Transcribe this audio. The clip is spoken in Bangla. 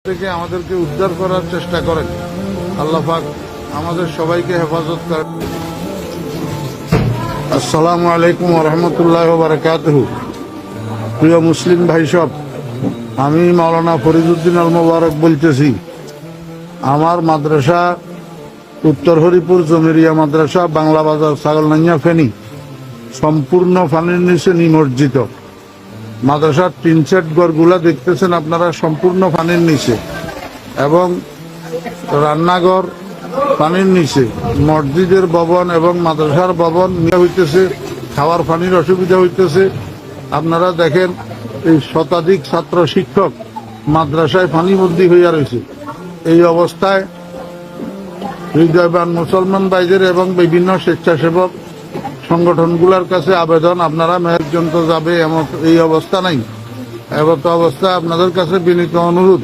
থেকে আমাদেরকে উদ্ধার করার চেষ্টা করেন। আল্লাহ পাক আমাদের সবাইকে হেফাজত করেন। আসসালামু আলাইকুম ওয়া রাহমাতুল্লাহি ওয়া বারাকাতুহু। প্রিয় মুসলিম ভাই সব, আমি মাওলানা ফরিদউদ্দিন আল মোবারক বলতেছি। আমার মাদ্রাসা উত্তর হরিপুর জমিরিয়া মাদ্রাসা, বাংলা বাজার, ছাগলনাইয়া, ফেনী, সম্পূর্ণ পানির নিচে নিমজ্জিত। মাদ্রাসার টিন সেট ঘরগুলা দেখতেছেন আপনারা, সম্পূর্ণ পানির নিচে, এবং রান্নাঘর পানির নিচে, মসজিদের ভবন এবং মাদ্রাসার ভবন নিয়ে হইতেছে, খাওয়ার পানির অসুবিধা হইতেছে। আপনারা দেখেন, এই শতাধিক ছাত্র শিক্ষক মাদ্রাসায় পানিবন্দী হইয়া রয়েছে। এই অবস্থায় হৃদয়বান মুসলমান ভাইদের এবং বিভিন্ন স্বেচ্ছাসেবক সংগঠনগুলোর কাছে আবেদন, আপনারা মেহের পর্যন্ত যাবে এমন এই অবস্থা নাই। এমত অবস্থা আপনাদের কাছে বিনীত অনুরোধ,